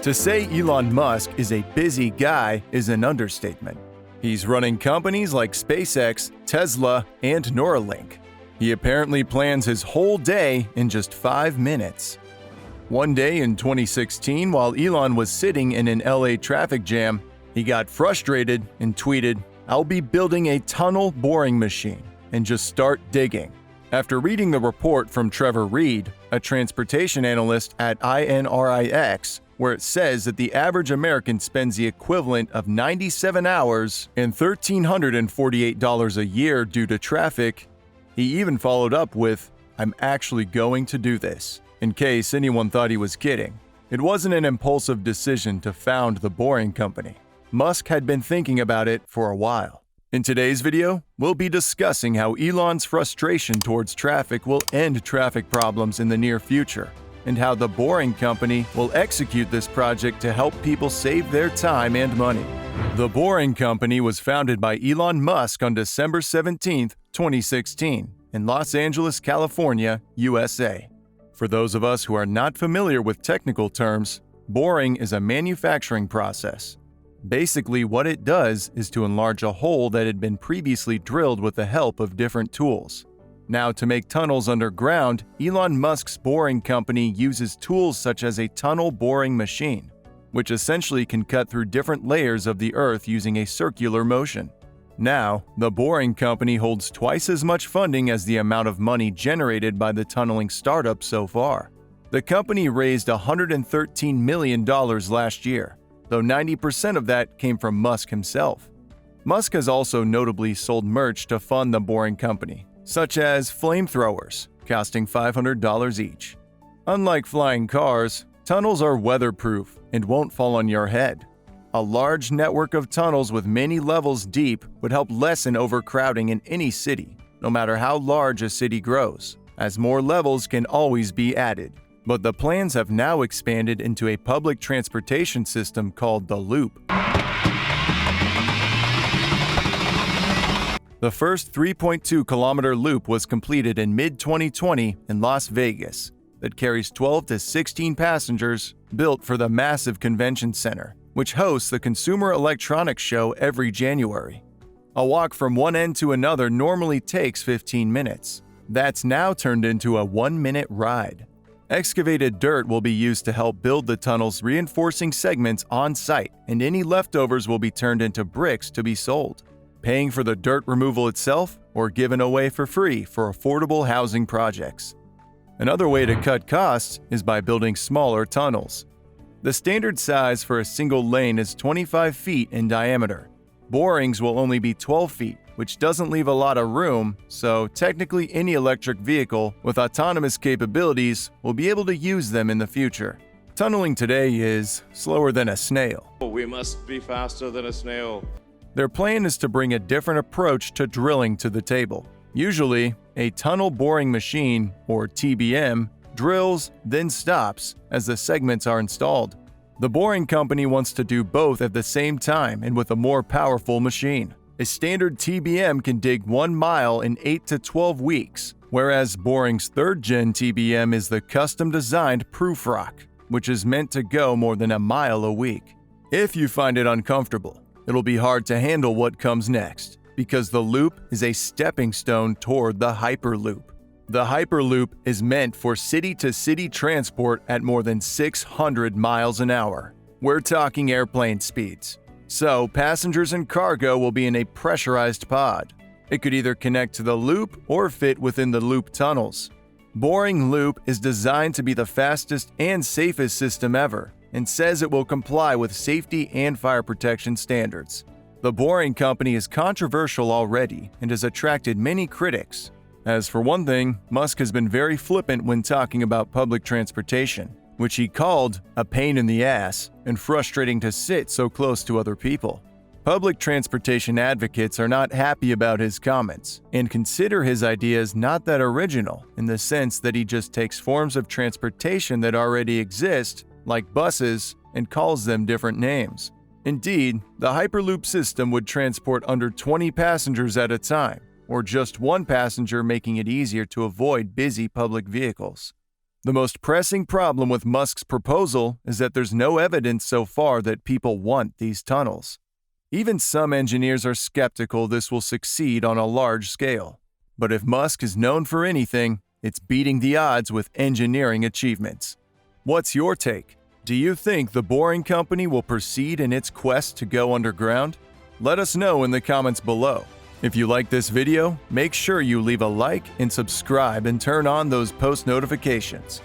To say Elon Musk is a busy guy is an understatement. He's running companies like SpaceX, Tesla, and Neuralink. He apparently plans his whole day in just 5 minutes. One day in 2016, while Elon was sitting in an LA traffic jam, he got frustrated and tweeted, "I'll be building a tunnel boring machine and just start digging." After reading the report from Trevor Reed, a transportation analyst at enlarge, where it says that the average American spends the equivalent of 97 hours and $1,348 a year due to traffic, he even followed up with, "I'm actually going to do this," in case anyone thought he was kidding. It wasn't an impulsive decision to found the Boring Company. Musk had been thinking about it for a while. In today's video, we'll be discussing how Elon's frustration towards traffic will end traffic problems in the near future, and how the Boring Company will execute this project to help people save their time and money. The Boring Company was founded by Elon Musk on December 17, 2016, in Los Angeles, California, USA. For those of us who are not familiar with technical terms, boring is a manufacturing process. Basically, what it does is to enlarge a hole that had been previously drilled with the help of different tools. Now, to make tunnels underground, Elon Musk's Boring Company uses tools such as a tunnel boring machine, which essentially can cut through different layers of the earth using a circular motion. Now, the Boring Company holds twice as much funding as the amount of money generated by the tunneling startup so far. The company raised $113 million last year, though 90% of that came from Musk himself. Musk has also notably sold merch to fund the Boring Company, such as flamethrowers, costing $500 each. Unlike flying cars, tunnels are weatherproof and won't fall on your head. A large network of tunnels with many levels deep would help lessen overcrowding in any city, no matter how large a city grows, as more levels can always be added. But the plans have now expanded into a public transportation system called the Loop. The first 3.2-kilometer loop was completed in mid-2020 in Las Vegas that carries 12 to 16 passengers, built for the massive convention center, which hosts the Consumer Electronics Show every January. A walk from one end to another normally takes 15 minutes. That's now turned into a 1-minute ride. Excavated dirt will be used to help build the tunnel's reinforcing segments on site, and any leftovers will be turned into bricks to be sold, paying for the dirt removal itself or given away for free for affordable housing projects. Another way to cut costs is by building smaller tunnels. The standard size for a single lane is 25 feet in diameter. Borings will only be 12 feet, which doesn't leave a lot of room, so technically any electric vehicle with autonomous capabilities will be able to use them in the future. Tunneling today is slower than a snail. We must be faster than a snail. Their plan is to bring a different approach to drilling to the table. Usually, a tunnel boring machine, or TBM, drills, then stops as the segments are installed. The Boring Company wants to do both at the same time and with a more powerful machine. A standard TBM can dig 1 mile in 8 to 12 weeks, whereas Boring's 3rd-gen TBM is the custom-designed Proof Rock, which is meant to go more than a mile a week. If you find it uncomfortable, it'll be hard to handle what comes next, because the loop is a stepping stone toward the Hyperloop. The Hyperloop is meant for city-to-city transport at more than 600 miles an hour. We're talking airplane speeds. So, passengers and cargo will be in a pressurized pod. It could either connect to the loop or fit within the loop tunnels. Boring Loop is designed to be the fastest and safest system ever, and says it will comply with safety and fire protection standards. The Boring Company is controversial already and has attracted many critics. As for one thing, Musk has been very flippant when talking about public transportation, which he called a pain in the ass and frustrating to sit so close to other people. Public transportation advocates are not happy about his comments and consider his ideas not that original, in the sense that he just takes forms of transportation that already exist, like buses, and calls them different names. Indeed, the Hyperloop system would transport under 20 passengers at a time, or just one passenger, making it easier to avoid busy public vehicles. The most pressing problem with Musk's proposal is that there's no evidence so far that people want these tunnels. Even some engineers are skeptical this will succeed on a large scale. But if Musk is known for anything, it's beating the odds with engineering achievements. What's your take? Do you think the Boring Company will proceed in its quest to go underground? Let us know in the comments below. If you like this video, make sure you leave a like and subscribe and turn on those post notifications.